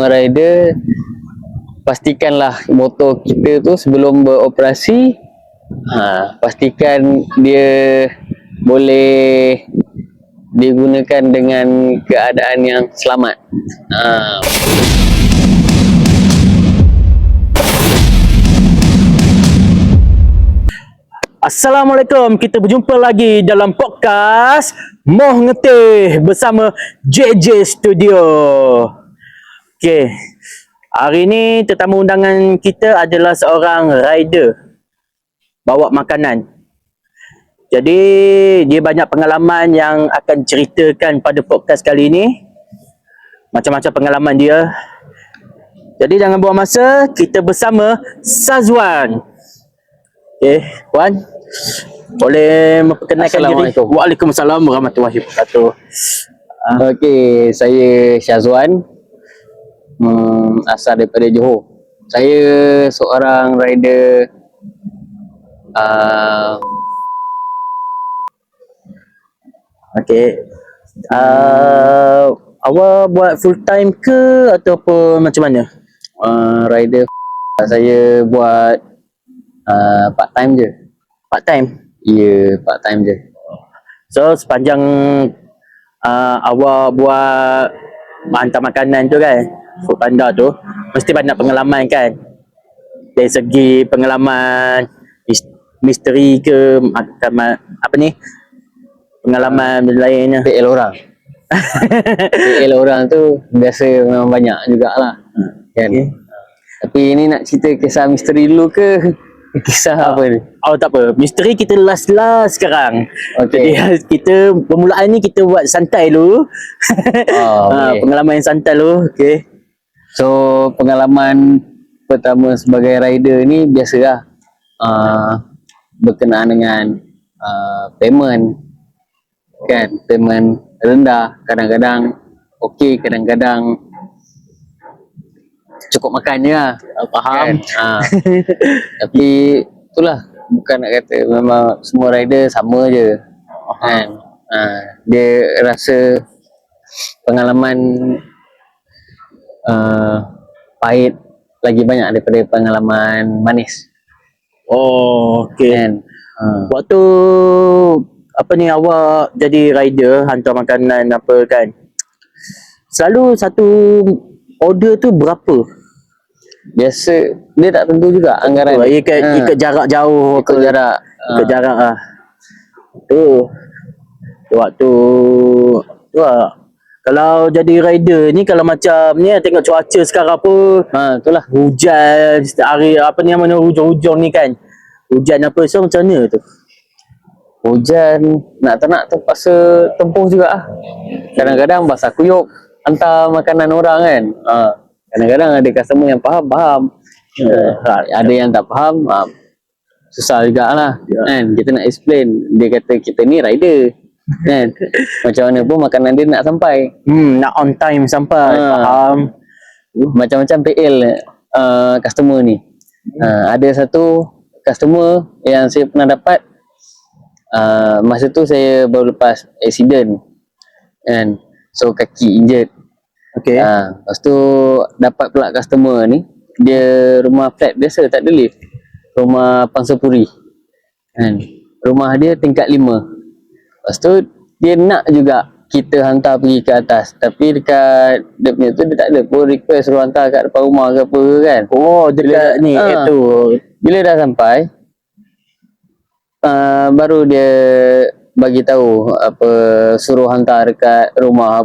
semua rider, pastikanlah motor kita tu sebelum beroperasi, pastikan dia boleh digunakan dengan keadaan yang selamat. Assalamualaikum, kita berjumpa lagi dalam podcast Moh Ngeteh bersama JJ Studio. Okey, hari ni tetamu undangan kita adalah seorang rider bawa makanan. Jadi dia banyak pengalaman yang akan ceritakan pada podcast kali ini. Macam-macam pengalaman dia. Jadi jangan buang masa, kita bersama Sazwan. Okay, Wan, boleh memperkenalkan diri? Assalamualaikum. Waalaikumsalam warahmatullahi wabarakatuh. Okey, saya Syazwan, asal daripada Johor. Saya seorang rider Okey. Awak buat full time ke ataupun macam mana? Rider saya buat part time je. Part time. Ya, part time je. So sepanjang awak buat hantar makanan tu kan, food panda tu, mesti banyak pengalaman kan? Dari segi pengalaman misteri ke apa ni? Pengalaman lainnya. PL orang. PL orang tu biasa memang banyak jugalah. Kan? Okay. Tapi ini nak cerita kisah misteri dulu ke kisah apa ni? Oh tak apa, misteri kita last sekarang. Okey. Jadi kita permulaan ni kita buat santai dulu. Boleh. Pengalaman yang santai dulu. Okey. So pengalaman pertama sebagai rider ni biasalah berkenaan dengan payment kan, payment rendah, kadang-kadang okey, kadang-kadang cukup makan je lah. Faham. Kan? Tapi itulah, bukan nak kata memang semua rider sama je kan. Dia rasa pengalaman pahit lagi banyak daripada pengalaman manis. Oh, okey. Kan? Waktu apa ni awak jadi rider hantar makanan apa kan? Selalu satu order tu berapa? Biasa dia tak tentu juga anggaran. Ikut jarak jauh, ikut jarak. ikut jarak lah. Waktu tu lah. Kalau jadi rider ni, kalau macam ni tengok cuaca sekarang apa, Itulah. hujan hari apa ni namanya, hujung-hujung ni kan. Hujan apa, so macam mana tu? Hujan nak tak nak terpaksa tempuh juga lah. Kadang-kadang basah kuyup hantar makanan orang kan. Kadang-kadang ada customer yang faham. Ada yang tak faham, susah jugalah kan. Kita nak explain, dia kata kita ni rider kan. Macam mana pun makanan dia nak sampai. Nak on time sampai. Faham. Macam-macam PL customer ni. Ada satu customer yang saya pernah dapat, masa tu saya baru lepas accident kan. So kaki injured. Okey. Lepas tu dapat pula customer ni, dia rumah flat biasa, tak ada lift. Rumah Pangsapuri kan. Rumah dia tingkat 5. Lepas tu dia nak juga kita hantar pergi ke atas, tapi dekat dia punya tu dia tak ada pun request suruh hantar kat depan rumah ke apa kan. Oh, dekat ni itu. Bila dah sampai, baru dia bagi tahu apa, suruh hantar dekat rumah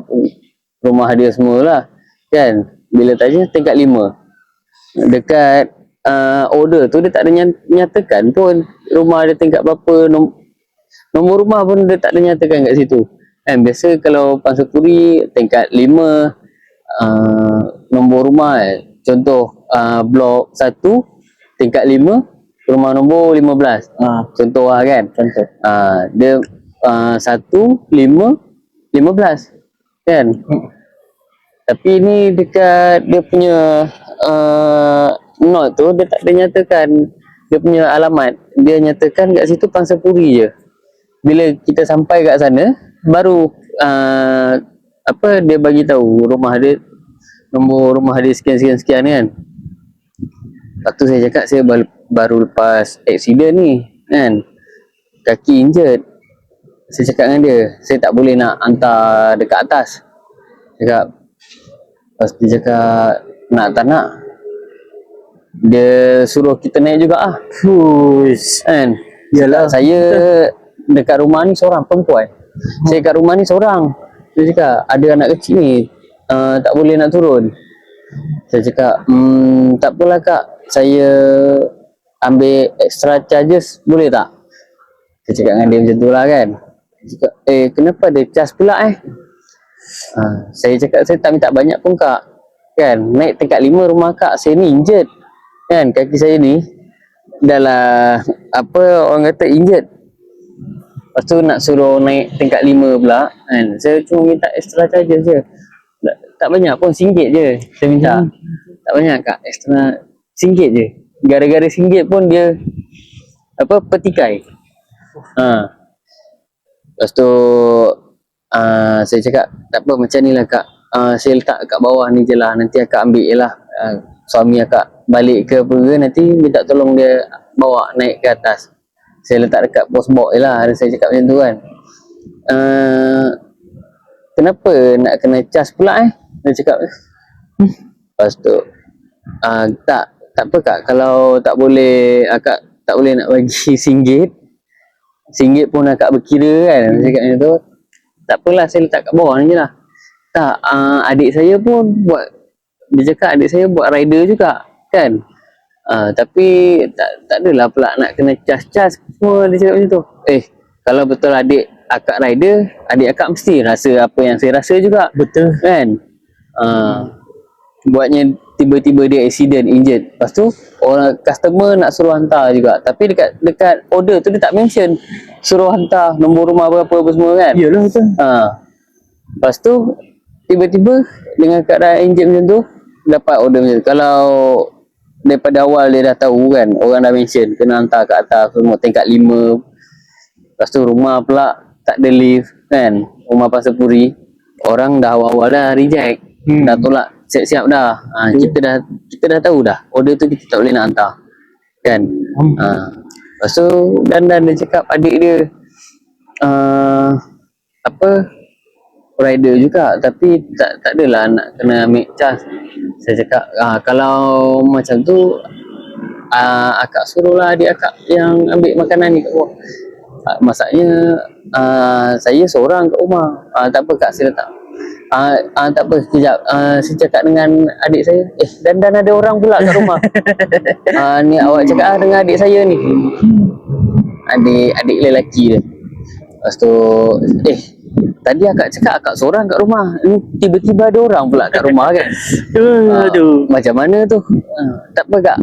dia semualah kan. Bila tanya tingkat 5, dekat order tu dia tak ada nyatakan pun rumah dia tingkat berapa, nombor rumah pun dia tak ada nyatakan kat situ kan. Biasa kalau Pangsapuri tingkat 5, nombor rumah contoh blok 1 tingkat 5, rumah nombor 15. Contoh lah kan. Contoh. Dia 1, 5, 15 kan. Tapi ni dekat dia punya note tu dia tak ada nyatakan dia punya alamat. Dia nyatakan kat situ Pangsapuri je. Bila kita sampai kat sana baru dia bagi tahu rumah dia nombor rumah dia sekian kan. Lepas tu saya cakap saya baru lepas accident ni kan, kaki injured. Saya cakap dengan dia, saya tak boleh nak hantar dekat atas. Cakap, lepas tu dia cakap nak tak nak, dia suruh kita naik juga Fush. kan. Yalah. Saya dekat rumah ni seorang perempuan. Saya kat rumah ni seorang. Dia cakap ada anak kecil ni, tak boleh nak turun. Saya cakap tak apalah kak, saya ambil extra charges boleh tak? Saya cakap dengan dia macam tu lah kan. Dia cakap kenapa ada charge pula saya cakap saya tak minta banyak pun kak kan, naik tingkat 5 rumah kak, saya ni injured kan, kaki saya ni dah lah apa orang kata injured. Lepas tu nak suruh naik tingkat 5 pula kan, saya cuma minta extra charges je, tak banyak pun, RM1 je saya minta. Tak banyak kak, extra RM1 je, gara-gara RM1 pun dia apa petikai. Lepas tu saya cakap tak apa, macam ni lah kak, saya letak kat bawah ni je lah, nanti akak ambil je lah, suami akak balik ke apa ke, nanti minta tolong dia bawa naik ke atas, saya letak dekat post box je lah. Saya cakap macam tu kan. Kenapa nak kena charge pula dia cakap. Lepas tu tak apa kak, kalau tak boleh akak tak boleh nak bagi RM1 pun akak berkira kan. Saya cakap macam tu, tak apalah saya letak kat bawah ni je lah. Tak, adik saya pun buat, dia cakap adik saya buat rider juga kan, tapi tak adalah pula nak kena charge semua. Dia cakap macam tu. Kalau betul adik akak rider, adik akak mesti rasa apa yang saya rasa juga. Betul Kan buatnya tiba-tiba dia accident, injured. Lepas tu orang customer nak suruh hantar juga, tapi dekat order tu dia tak mention suruh hantar nombor rumah berapa apa semua kan. Yalah betul. Lepas tu tiba-tiba dengan keadaan injured macam tu dapat order macam tu. Kalau daripada awal dia dah tahu kan, orang dah mention kena hantar kat atas semua tingkat 5. Lepas tu rumah pula tak ada lift kan, rumah Pasir Puri, orang dah awal-awal dah reject, dah tolak siap-siap dah. Kita dah tahu dah order tu kita tak boleh nak hantar kan. Lepas tu dan dia cakap adik dia apa rider juga, tapi tak adalah nak kena ambil charge. Saya cakap kalau macam tu akak suruhlah adik akak yang ambil makanan ni kat bawah. Masaknya saya seorang kat rumah. Tak apa kak, saya letak. Tak apa, sekejap. Saya cakap dengan adik saya, dan ada orang pula kat rumah. Ni awak cakap dengan adik saya ni. Adik lelaki dia. Lepas tu tadi akak cakap akak seorang kat rumah, ni tiba-tiba ada orang pula kat rumah kan. Aduh. Macam mana tu? Tak apa kak,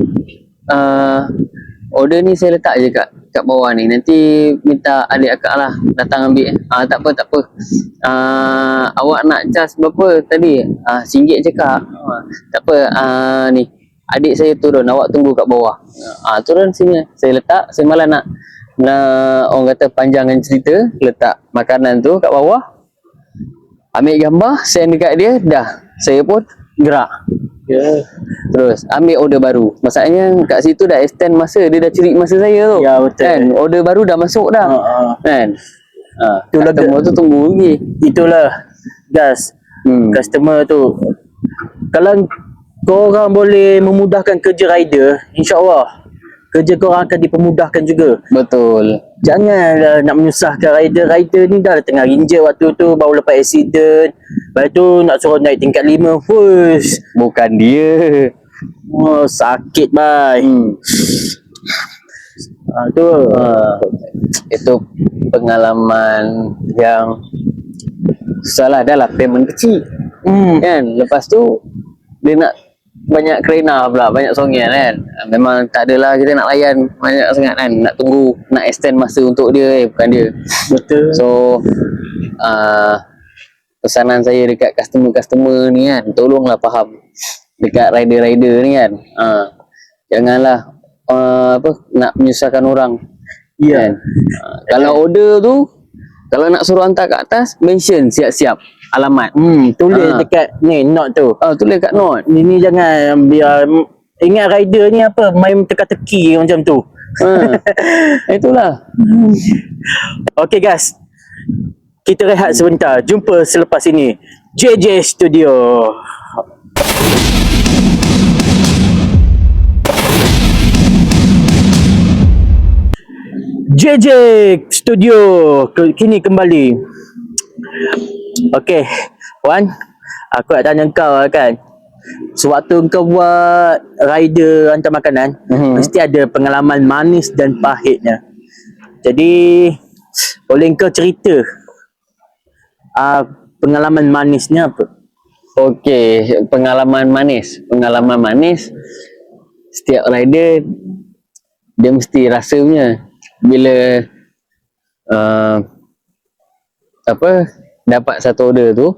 order ni saya letak je kat bawah ni, nanti minta adik akak lah datang ambil. Tak apa. Awak nak charge berapa tadi? RM1 je kak. Tak apa, ni adik saya turun, awak tunggu kat bawah. Turun sini, saya letak. Saya malah nak orang kata panjangkan cerita, letak makanan tu kat bawah, ambil gambar, send dekat dia, dah saya pun gerak. Terus ambil order baru. Masalahnya kat situ dah extend masa, dia dah curi masa saya tu. Ya betul kan, order baru dah masuk dah. Kan. Itulah Customer tu tunggu lagi. Itulah gas. Customer tu, kalau korang boleh memudahkan kerja rider, InsyaAllah kerja korang akan dipermudahkan juga. Betul. Janganlah nak menyusahkan rider ni, dah tengah injek waktu tu, baru lepas accident. Lepas tu nak suruh naik tingkat 5. Fush. Bukan dia. Sakit bye. Itu pengalaman yang salah, dah lah payment kecil. Kan. Lepas tu dia nak banyak kerena pula, banyak songian kan. Memang tak adalah kita nak layan banyak sangat kan, nak tunggu, nak extend masa untuk dia, bukan dia. Betul. So pesanan saya dekat customer ni kan, tolonglah faham dekat rider-rider ni kan. Janganlah nak menyusahkan orang. Ya. Kan? Kalau order tu, kalau nak suruh hantar kat atas, mention siap-siap. alamat. Tulis Ah. dekat ni note tu. Tulis kat note. Ini jangan biar ingat rider ni apa main teka-teki macam tu. Itulah. Okay guys, kita rehat sebentar. Jumpa selepas ini. JJ Studio. JJ Studio kini kembali. Okay, Wan, aku nak tanya kau lah kan. Sewaktu kau buat rider hantar makanan, mesti ada pengalaman manis dan pahitnya. Jadi, boleh kau cerita pengalaman manisnya apa? Okey, pengalaman manis. Pengalaman manis, setiap rider dia mesti rasa punya. Bila dapat satu order tu,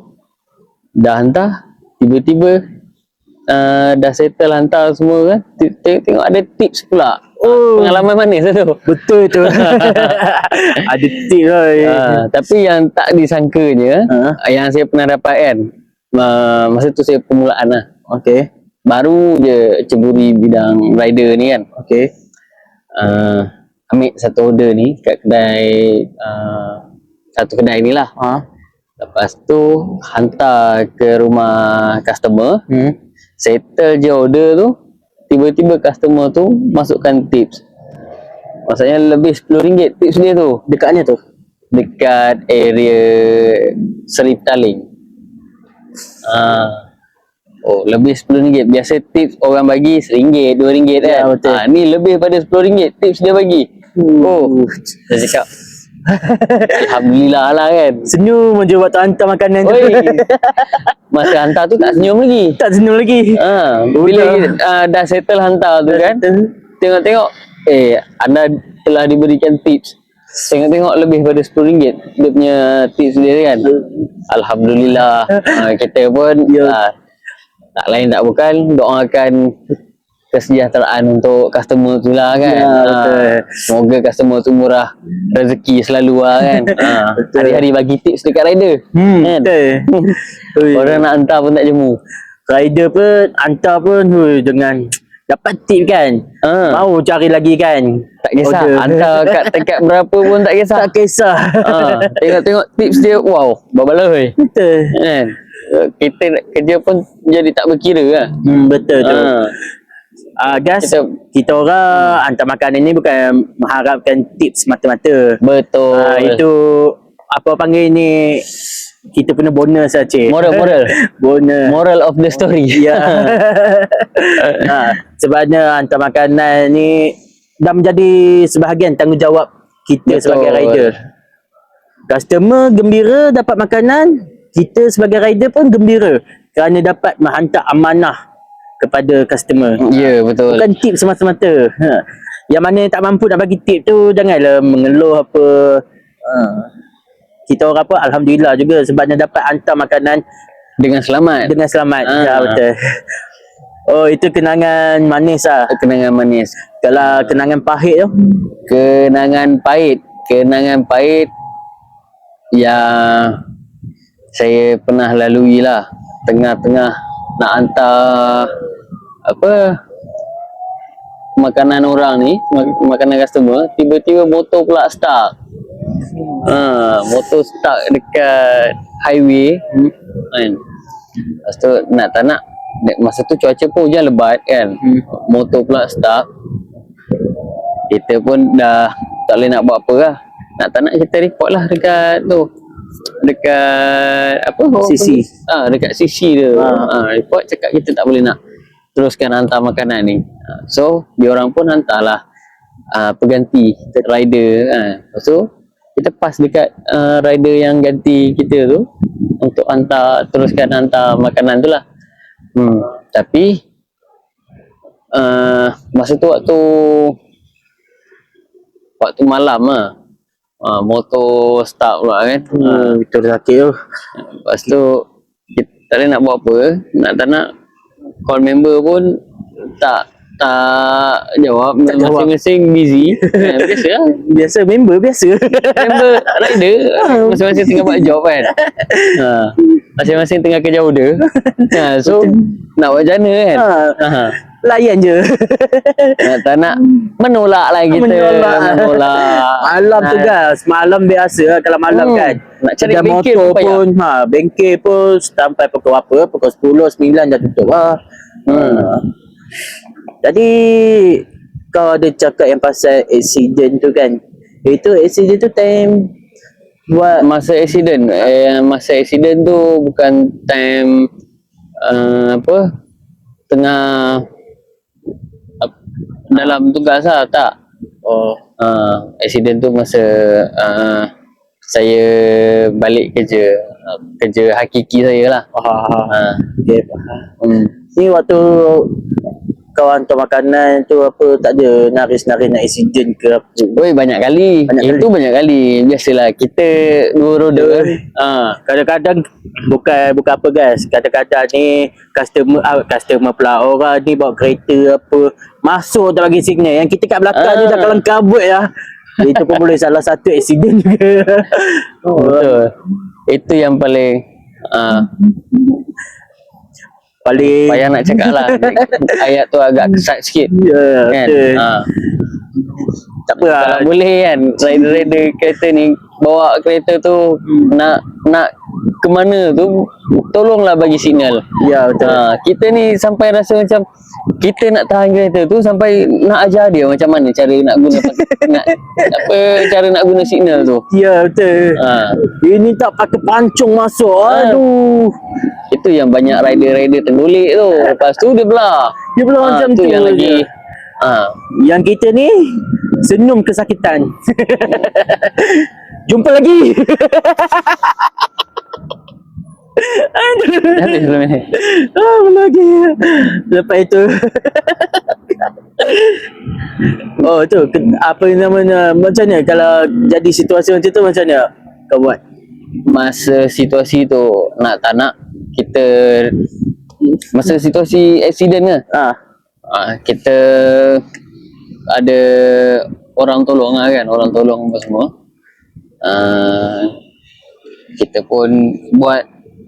dah hantar, tiba-tiba dah settle hantar semua kan, tengok ada tips pula. Pengalaman manis tu. Betul tu. Ada tips lah. Tapi yang tak disangkanya, yang saya pernah dapat kan, masa tu saya permulaan lah. Okay. Baru je ceburi bidang rider ni kan. Okay. Ambil satu order ni kat kedai, satu kedai ni lah. Lepas tu hantar ke rumah customer, settle je order tu, tiba-tiba customer tu masukkan tips. Maksudnya lebih RM10 tips dia tu. Dekatnya tu? Dekat area Seri Petaling. Lebih RM10. Biasa tips orang bagi RM1, RM2 kan. Ya, betul. Ni lebih pada RM10 tips dia bagi. Saya cakap Alhamdulillah lah kan. Senyum je waktu hantar makanan tu. Masa hantar tu tak senyum lagi. Tak senyum lagi. Bila dah settle hantar tu kan, tengok-tengok anda telah diberikan tips. Tengok-tengok lebih pada RM10 dia punya tips dia kan. Alhamdulillah. Kita pun tak lain tak bukan doakan kesejahteraan untuk customer tu lah kan. Semoga customer tu murah rezeki selalu lah kan. Hari-hari bagi tips dekat rider kan. Orang nak hantar pun tak jemu. Rider pun hantar pun dengan dapat tip kan. Mau cari lagi kan. Tak kisah hantar kat tingkat berapa pun tak kisah. Tak kisah. Tengok-tengok tips dia, wow, berbaloi. Betul kan. Kita kerja pun jadi tak berkira lah. betul tu. Guys, kita orang hantar makanan ni bukan mengharapkan tips mata-mata. Betul. Itu apa panggil ni, kita punya bonus saja. Moral bonus. Moral of the story. Ya. Sebabnya hantar makanan ni dah menjadi sebahagian tanggungjawab kita. Betul. Sebagai rider. Customer gembira dapat makanan, kita sebagai rider pun gembira kerana dapat menghantar amanah kepada customer. Ya, betul. Bukan tip semata-mata. Yang mana yang tak mampu nak bagi tip tu, janganlah mengeluh apa. Kita orang apa, Alhamdulillah juga sebabnya dapat hantar makanan dengan selamat. Ya, betul. Oh, itu kenangan manis lah. Kenangan manis. Kalau kenangan pahit tu? Kenangan pahit yang saya pernah lalui lah. Tengah-tengah nak hantar makanan orang ni, makanan customer, tiba-tiba motor pula stuck. Motor stuck dekat highway kan. Lepas tu nak tak nak, masa tu cuaca pun hujan lebat kan. Motor pula stuck. Kita pun dah tak boleh nak buat apa lah. Nak tak nak kita report lah dekat tu, dekat CC. Dekat CC dia. Report, cakap kita tak boleh nak teruskan hantar makanan ni. So diorang pun hantarlah pengganti rider. Lepas tu kita pas dekat rider yang ganti kita tu untuk teruskan hantar makanan tu lah. Tapi masa tu waktu malam lah, motor start pula kan. Itu sakit tu. Lepas tu kita tak boleh nak buat apa. Nak tak nak call member pun tak jawab. Masing-masing busy. Biasa lah. Member biasa. Member rider masing-masing tengah buat job kan. masing-masing tengah kerja order. So nak buat macam mana kan? Ha. Layan je. Tak nak menolak lah kita. Menolak. Malam tu guys, malam biasa kalau malam kan. Nak cari kedai bengkel motor pun pun, bengkel pun sampai pukul apa? Pukul 10, 9 dah tutup lah. Jadi kau ada cakap yang pasal accident tu kan. Itu accident tu time buat masa accident tu bukan time tengah dalam tugas lah, tak. Accident tu masa saya balik kerja hakiki saya lah. Okay, ni waktu kau hantar makanan tu apa, tak ada naris-naris nak accident ke apa? Oi, banyak kali. Banyak kali. Biasalah kita dua roda. Kadang-kadang bukan apa guys. Kadang-kadang ni customer pula orang ni bawa kereta apa, masuk tak bagi signal. Yang kita kat belakang ni dah kalang kabut lah. Itu pun boleh salah satu accident juga. Betul. Itu yang paling payah nak cakap lah. Ayat tu agak kesat sikit. Ya, kan? betul. Tak apa lah. Kalau boleh kan, rider-rider kereta ni bawa kereta tu nak ke mana tu, tolonglah bagi signal. Ya, betul. Kita ni sampai rasa macam kita nak tahan kereta tu sampai nak ajar dia macam mana cara nak guna cara nak guna signal tu. Ya, betul. Ini tak pakai pancung masuk. Aduh. Itu yang banyak rider-rider tergulik tu. Lepas tu dia belah. Macam tu yang lagi. Yang kita ni senyum kesakitan. Jumpa lagi. Habis belum ni? Belum lagi. Lepas itu. Tu apa namanya, macam mana kalau jadi situasi macam tu, macam mana kau buat? Masa situasi tu nak tak nak kita, masa situasi accident ke, kita ada orang tolong lah kan, orang tolong apa semua. Kita pun buat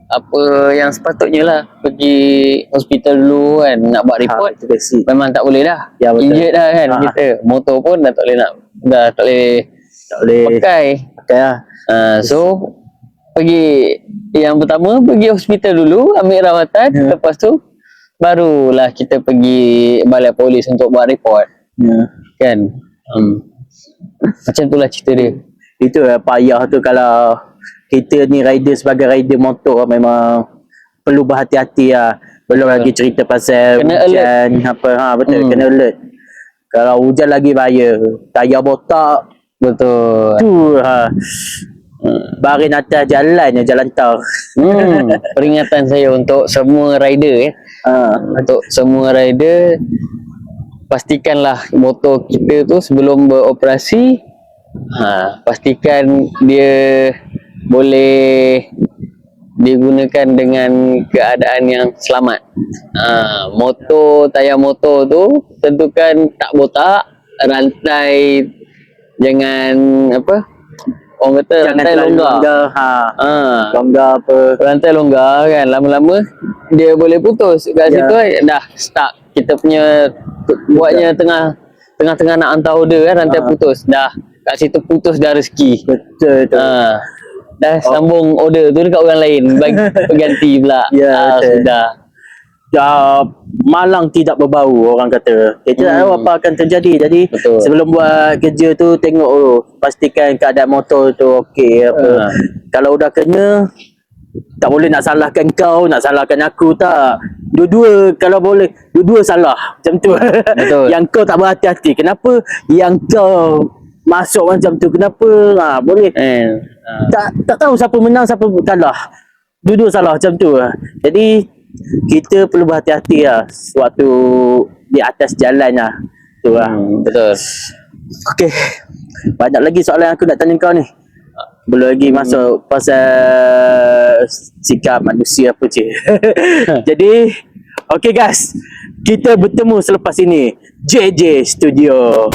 apa yang sepatutnya lah, pergi hospital dulu kan, nak buat report. Memang tak boleh dah, injet dah kan. Kita motor pun dah tak boleh pakai lah. So pergi, yang pertama pergi hospital dulu, ambil rawatan. Lepas tu barulah kita pergi balai polis untuk buat report. Kan. Macam itulah cerita dia. Itu payah tu kalau kita ni rider, sebagai rider motor memang perlu berhati-hati lah. Belum lagi cerita pasal kena hujan apa. Betul, kena alert. Kalau hujan lagi bahaya, tayar botak. Betul. Tu barin atas jalan tar. Peringatan saya untuk semua rider untuk semua rider, pastikanlah motor kita tu sebelum beroperasi, pastikan dia boleh digunakan dengan keadaan yang selamat. Tayar motor tu tentukan tak botak, rantai jangan orang kata rantai longgar. Longgar apa? Rantai longgar kan, lama-lama dia boleh putus kat situ dah stuck. Kita punya buatnya tengah-tengah nak hantar order kan, rantai putus. Dah kat situ putus dah rezeki. Betul tu. Dah sambung order tu dekat orang lain, bagi berganti pula. Sudah. Malang tidak berbau, orang kata. Kita tak tahu apa akan terjadi. Jadi sebelum buat kerja tu, tengok pastikan keadaan motor tu okey apa. Kalau dah kena, tak boleh nak salahkan kau, nak salahkan aku, tak. Dua-dua kalau boleh, dua-dua salah. Macam tu. Betul. Yang kau tak berhati-hati, kenapa yang kau masuk macam tu, kenapa? Boleh. Tak tahu siapa menang, siapa kalah. Dua-dua salah macam tu. Jadi kita perlu berhati-hati lah waktu di atas jalan lah. Tu lah. Betul. Okey. Banyak lagi soalan yang aku nak tanya kau ni. Belum lagi masuk pasal sikap manusia apa je. Jadi okey guys, kita bertemu selepas ini JJ Studio.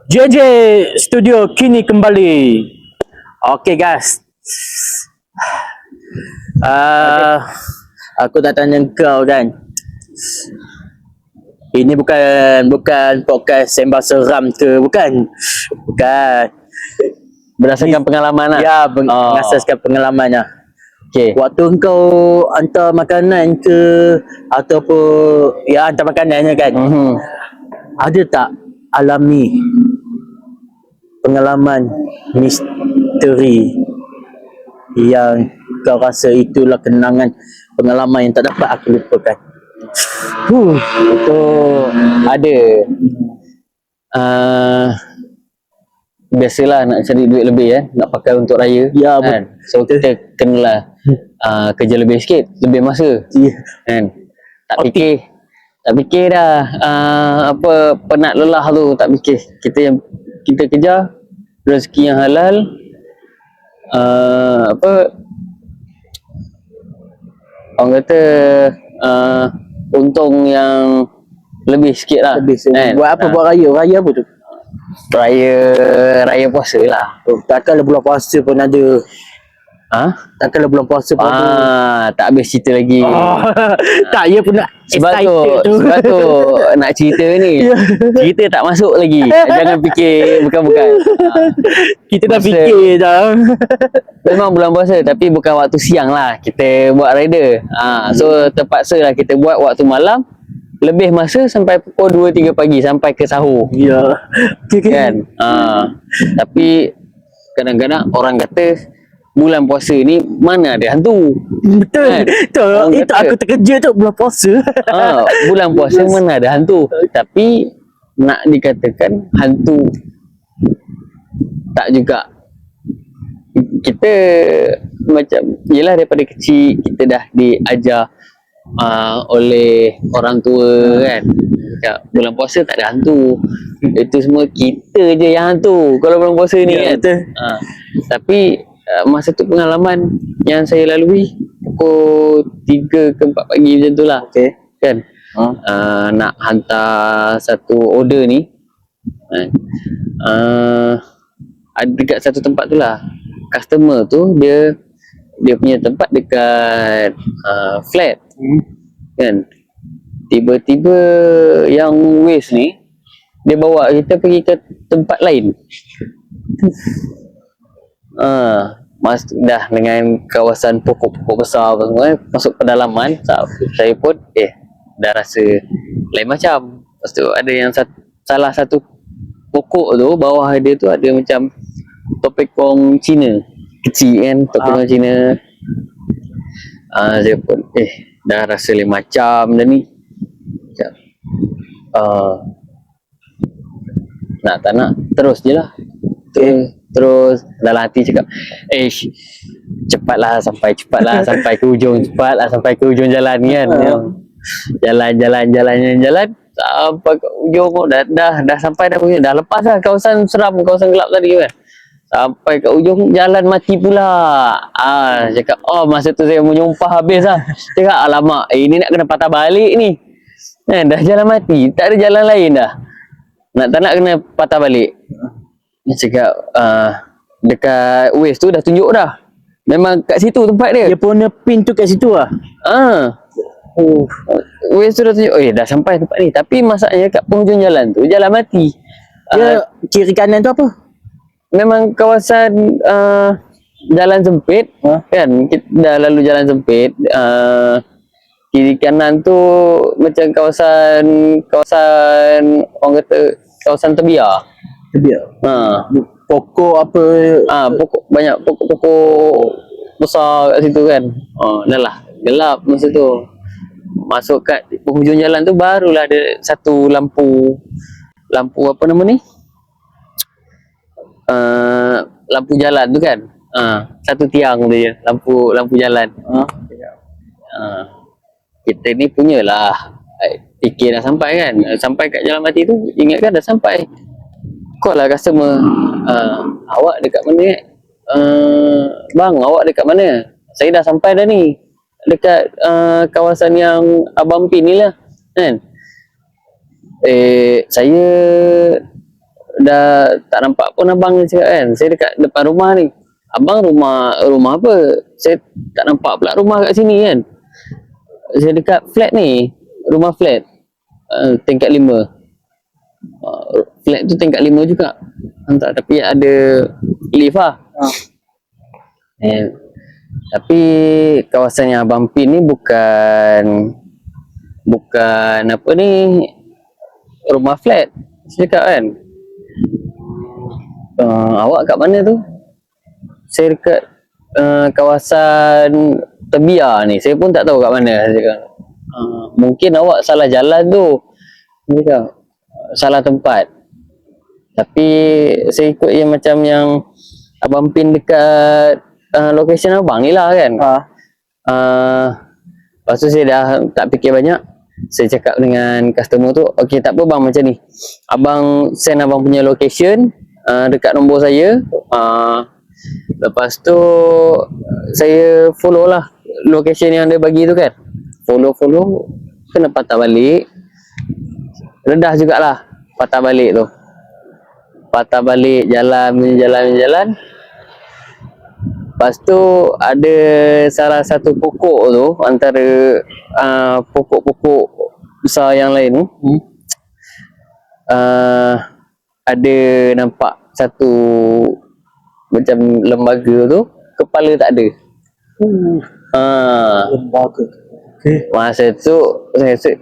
JJ Studio kini kembali. Okay guys. Aku tak tanya kau kan. Ini bukan podcast sembang seram ke, bukan. Bukan. Berdasarkan pengalaman lah. Ya, berdasarkan pengalamannya. Okay. Waktu kau hantar makanan ke ataupun ya hantar makanannya kan. Ada tak alami pengalaman misteri yang kau rasa itulah kenangan pengalaman yang tak dapat aku lupakan? Itu ada. Biasalah nak cari duit lebih nak pakai untuk raya. Ya, kan. So kita kenalah kerja lebih sikit, lebih masa. Kan. Tak fikir dah apa penat lelah tu, tak fikir. Kita kejar rezeki yang halal. Orang kata untung yang lebih sikit lah. Kan? Buat apa? Buat raya? Raya apa tu? Raya puasa lah. Takkanlah bulan puasa pun ada. Takkanlah bulan puasa pun ada. Tak habis cerita lagi. Tak, ia pun nak sebab tu nak cerita ni. Cerita tak masuk lagi. Jangan fikir bukan-bukan. Kita dah fikir dah. Memang bulan puasa tapi bukan waktu siang lah. Kita buat rider. So terpaksa lah kita buat waktu malam. Lebih masa sampai pukul 2-3 pagi sampai ke sahur. Ya. Kan? Tapi kadang-kadang orang kata bulan puasa ni mana ada hantu. Betul. Kan? Itu aku terkejut tu bulan puasa. Bulan puasa mana ada hantu. Tapi nak dikatakan hantu tak juga. Kita macam yelah daripada kecil kita dah diajar oleh orang tua kan. Bulan puasa tak ada hantu. Itu semua kita je yang hantu kalau bulan puasa ni kan. Tapi masa tu pengalaman yang saya lalui pukul 3 ke 4 pagi macam tu lah. Kan. Nak hantar satu order ni. Ada dekat satu tempat tu lah. Customer tu dia punya tempat dekat flat. Kan. Tiba-tiba yang waste ni dia bawa kita pergi ke tempat lain. Dah dengan kawasan pokok-pokok besar semua, masuk pedalaman. Saya pun dah rasa lain macam. Lepas tu ada yang salah satu pokok tu, bawah dia tu ada macam topekong Cina kecil kan, topekong Cina. Saya pun dah rasa lain macam dah ni. Nak tak nak terus je lah. Terus dalam hati cakap cepatlah sampai ke ujung, cepatlah sampai ke ujung jalan kan. Jalan sampai ke ujung. Dah sampai dah lepas lah kawasan seram, kawasan gelap tadi kan. Sampai ke ujung jalan mati pula. Cakap masa tu saya menyumpah habis lah. Cakap alamak, ini nak kena patah balik ni. Dah jalan mati, tak ada jalan lain dah. Nak tak nak kena patah balik. Dia cakap dekat Waze tu dah tunjuk dah. Memang kat situ tempat dia. Dia punya pin tu kat situ lah. Waze tu dah tunjuk dah sampai tempat ni. Tapi masalahnya kat penghujung jalan tu jalan mati. Dia kiri kanan tu apa? Memang kawasan jalan sempit kan. Kita dah lalu jalan sempit. Kiri kanan tu macam kawasan orang kata kawasan terbiar. Pokok apa? Pokok banyak pokok-pokok besar kat situ kan. Dah lah gelap masa tu. Masuk kat penghujung jalan tu barulah ada satu lampu apa nama ni? Lampu jalan tu kan. Satu tiang tu je, lampu jalan. Kita ni punyalah fikir dah sampai kan. Sampai kat jalan mati tu ingatkan dah sampai. Call lah customer. Awak dekat mana? Bang, awak dekat mana? Saya dah sampai dah ni. Dekat kawasan yang Abang Pin ni lah kan. Saya dah tak nampak pun abang ni cakap kan. Saya dekat depan rumah ni. Abang rumah apa? Saya tak nampak pula rumah kat sini kan. Saya dekat flat ni. Rumah flat. Tingkat 5. Flat tu tingkat 5 juga. Entah, tapi ada lift lah. Tapi kawasan yang abang pin ni bukan apa ni, rumah flat. Saya cakap kan, awak kat mana tu? Saya dekat kawasan Tebia ni. Saya pun tak tahu kat mana. Saya cakap, mungkin awak salah jalan tu. Saya cakap, salah tempat. Tapi saya ikut yang macam yang abang pin dekat location abang ni lah kan. Lepas tu saya dah tak fikir banyak. Saya cakap dengan customer tu, okey tak apa bang, macam ni, abang send abang punya location dekat nombor saya. Lepas tu saya follow lah location yang dia bagi tu kan. Follow kena patah balik. Redah jugalah patah balik tu. Patah balik jalan. Lepas tu ada salah satu pokok tu, antara pokok-pokok besar yang lain tu, ada nampak satu macam lembaga tu, kepala tak ada. Lembaga. Okay. Masa tu saya rasa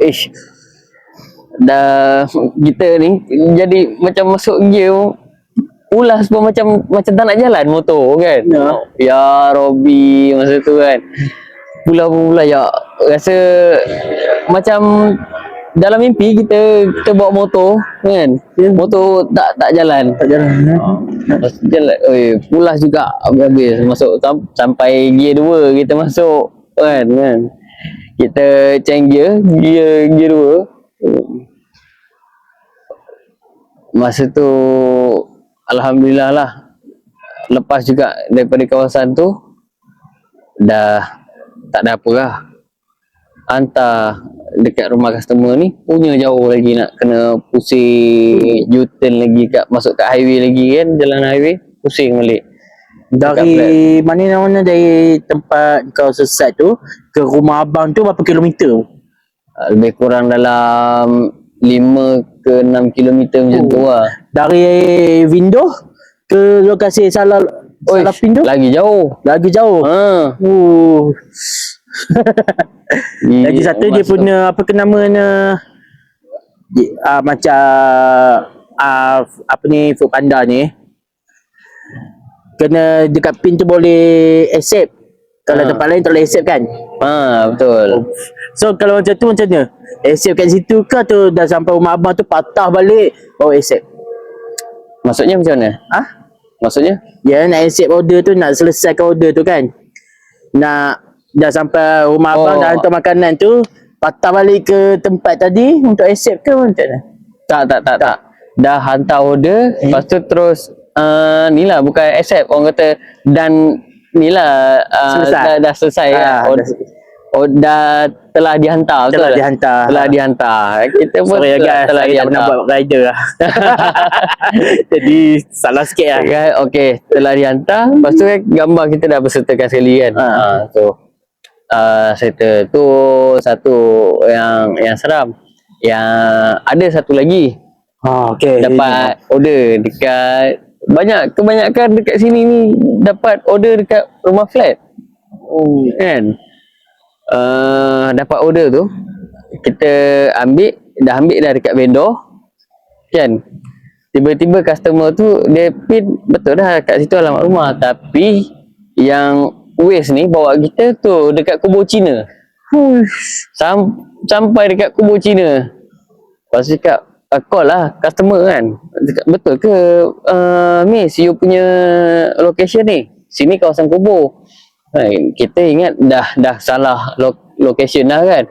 dah kita ni jadi macam masuk gear, ulas pun macam tak nak jalan motor kan. Ya Robby, masa tu kan pula ya, rasa macam dalam mimpi kita bawa motor kan, motor tak jalan. Jalan, pulas juga habis masuk sampai gear 2 kita masuk kan. Kita change gear 2. Masa tu alhamdulillah lah, lepas juga daripada kawasan tu, dah tak ada apa lah. Hantar dekat rumah customer ni punya jauh lagi, nak kena pusing U-turn lagi masuk kat highway lagi kan, jalan highway, pusing balik. Dari mana dari tempat kau sesat tu ke rumah abang tu berapa kilometer? Lebih kurang dalam 5 ke 6 kilometer macam tu lah. Dari window ke lokasi salah pintu? Lagi jauh. Lagi satu dia punya apa ke namanya, macam apa ni, Foodpanda ni kena dekat pintu boleh accept. Kalau tempat lain tak boleh accept kan? Betul. So kalau macam tu macam mana? Accept kat situ ke tu dah sampai rumah abang tu patah balik baru accept? Maksudnya macam mana? Maksudnya? Ya, nak accept order tu, nak selesaikan order tu kan, nak dah sampai rumah abang, dah hantar makanan tu, patah balik ke tempat tadi untuk accept ke macam mana? Tak. Dah hantar order, lepas tu terus ni lah, bukan accept, orang kata dan ni lah, dah selesai kan. Dah telah dihantar. Telah dihantar. Kita pun sorry guys, telah saya tak pernah buat rider lah. Jadi salah sikit lah kan. Okay, telah dihantar. Lepas tu kan gambar kita dah bersertakan sekali kan. Settle tu satu yang seram. Yang ada satu lagi, dapat order dekat kebanyakan dekat sini ni dapat order dekat rumah flat. Kan? Dapat order tu, kita dah ambil dekat vendor kan. Tiba-tiba customer tu dia pin betul dah kat situ alamat rumah, tapi yang waste ni bawa kita tu dekat kubur Cina. Sampai dekat kubur Cina. Lepas tu cakap, call lah customer kan, cakap, betul ke miss, you punya location ni sini kawasan kubur. Kita ingat dah salah location dah kan.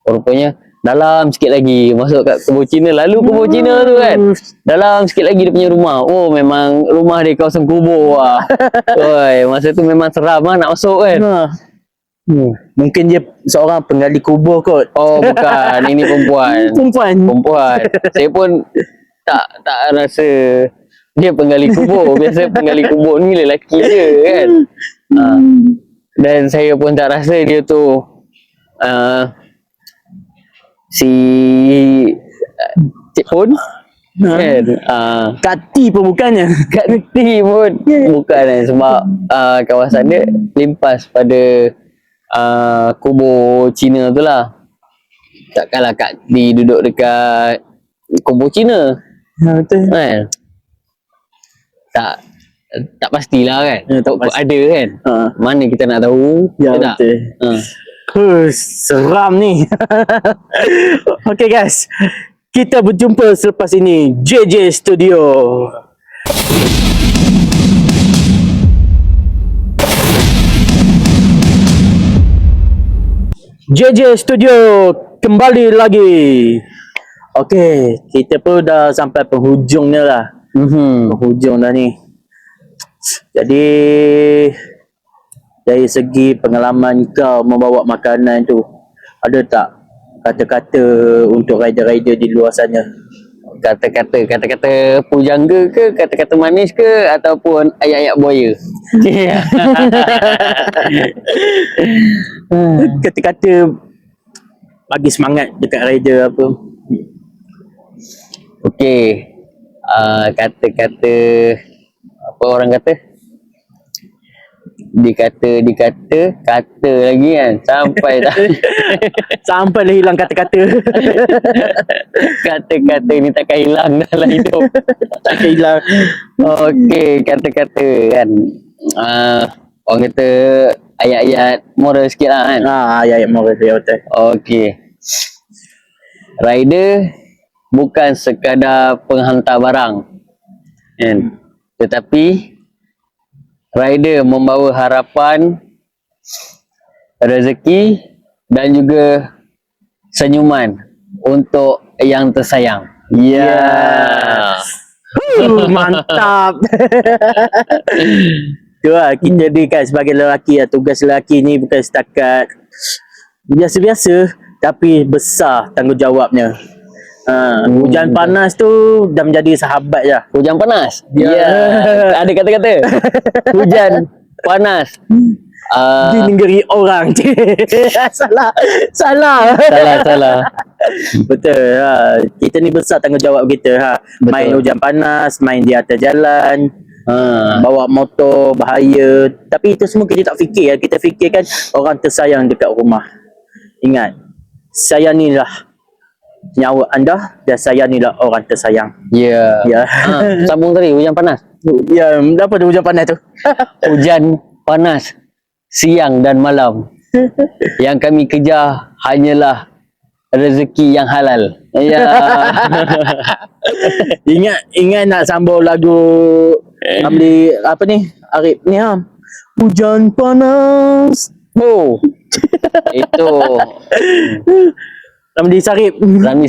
Rupanya dalam sikit lagi masuk kat kubur Cina. Lalu kubur Cina tu kan, dalam sikit lagi dia punya rumah. Memang rumah dia kawasan kubur lah. Masa tu memang seram lah nak masuk kan. Mungkin dia seorang penggali kubur kot. Bukan, ini perempuan. Perempuan. Saya pun tak rasa dia penggali kubur. Biasa penggali kubur ni lelaki je kan. Dan saya pun tak rasa dia tu si Cik Pun kan. Kati pun bukannya. Kat reti pun bukan kan. Sebab kawasan dia limpas pada kubur Cina tu lah. Takkanlah Kak Ti duduk dekat kubur Cina Betul. kan. Tak pastilah kan. Tak pasti. Ada kan. Mana kita nak tahu. Ya, Betul tak? betul. Seram ni. Okay guys, kita berjumpa selepas ini JJ Studio. JJ Studio kembali lagi. Okay, kita pun dah sampai penghujungnya lah. Penghujung dah ni. Jadi dari segi pengalaman kau membawa makanan tu, ada tak kata-kata untuk rider-rider di luar sana? Kata-kata pujangga ke, kata-kata manis ke, ataupun ayat-ayat buaya? Kata-kata bagi semangat dekat rider apa? Okey. Kata-kata apa orang kata? Dikata lagi kan, sampai dah. Sampai dah hilang kata-kata. Kata-kata ni takkan hilang dalam hidup. Takkan hilang. Okey, kata-kata kan. Orang kata ayat-ayat moral sikit lah kan. Ayat moral dia betul. Okey. Rider bukan sekadar penghantar barang kan, tetapi rider membawa harapan, rezeki dan juga senyuman untuk yang tersayang. Mantap. Tu lah, kita ni kan sebagai lelaki lah, tugas lelaki ni bukan setakat biasa-biasa, tapi besar tanggungjawabnya. Hujan panas tu dah menjadi sahabat je. Hujan panas? Ada kata-kata. Hujan panas. Di negeri orang. Salah. Betul. Kita ni besar tanggungjawab kita. Betul. Main hujan panas, main di atas jalan, bawa motor bahaya. Tapi itu semua kita tak fikir. Kita fikirkan orang tersayang dekat rumah. Ingat, saya ni lah nyawa anda dan saya ni lah orang tersayang. Ya. Sambung tadi hujan panas. Ya, apa tu hujan panas tu? Hujan panas siang dan malam. Yang kami kejar hanyalah rezeki yang halal. Ya. Ingat nak sambung lagu Ramli apa ni? Arif ni Hujan panas. Itu Ramli Sarip. hujan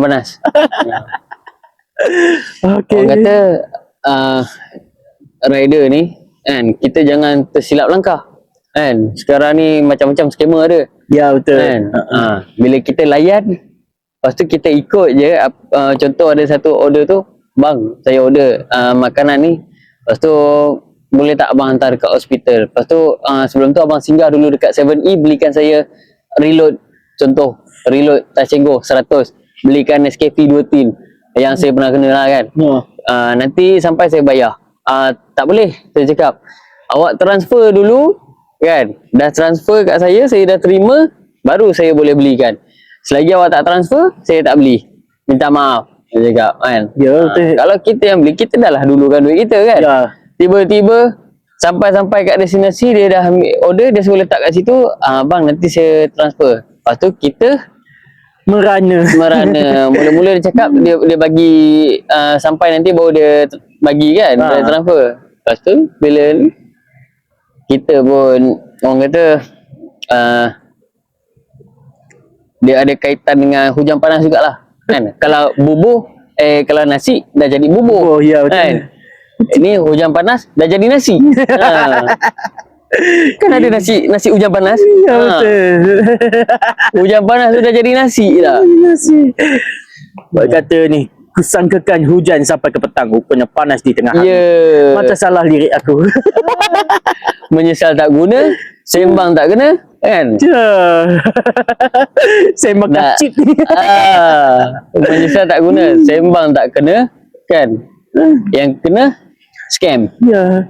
panas. Okay. Orang kata rider ni kan, kita jangan tersilap langkah kan. Sekarang ni macam-macam skema ada. Ya, betul kan. Bila kita layan, lepas tu kita ikut je. Contoh ada satu order tu, bang saya order makanan ni, lepas tu boleh tak abang hantar dekat hospital. Lepas tu sebelum tu abang singgah dulu dekat 7E, belikan saya reload. Contoh reload Tashengo 100, belikan Nescafe 2 tin yang saya pernah kena lah kan. Nanti sampai saya bayar. Tak boleh, saya cakap awak transfer dulu kan. Dah transfer kat saya dah terima, baru saya boleh belikan. Selagi awak tak transfer, saya tak beli, minta maaf, saya cakap kan. Kalau kita yang beli, kita dah lah dulukan duit kita kan. Tiba-tiba sampai kat destinasi, dia dah ambil order, dia suruh letak kat situ, bang nanti saya transfer. Lepas tu kita merana. Mula-mula dia cakap dia bagi sampai nanti baru dia bagi kan, dia transfer. Lepas tu bila kita pun orang kata dia ada kaitan dengan hujan panas jugalah kan. Kalau bubuh kalau nasi dah jadi bubur. Ya, betul. Kan? Ini hujan panas dah jadi nasi. Kan ada nasi hujan panas. Ya, betul. Hujan panas tu dah jadi nasi dah. Buat kata ni, kusangkakan hujan sampai ke petang. Rupanya panas di tengah hari. Ya. Macam salah lirik aku. Menyesal tak guna, sembang tak kena, kan? Sembang Tak. kacip. Menyesal tak guna, sembang tak kena, kan? Yang kena scam. Ya.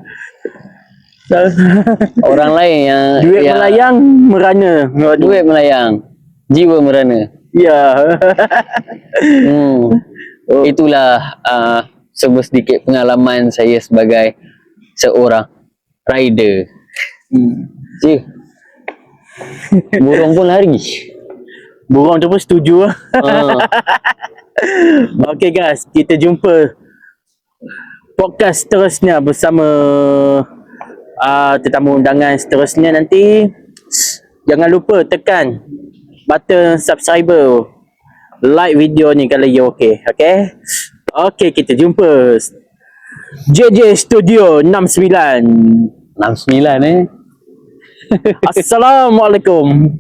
Orang lain yang Duit yang melayang merana. duit melayang, jiwa merana. Ya. Itulah sebuah sedikit pengalaman saya sebagai seorang rider. Je. Burung pun lari. Burung tu pun setuju lah. Okay guys, kita jumpa podcast seterusnya bersama tetamu undangan seterusnya nanti. Jangan lupa tekan button subscriber, like video ni kalau you okay. Okay, okay, kita jumpa JJ Studio 69. 69 Assalamualaikum.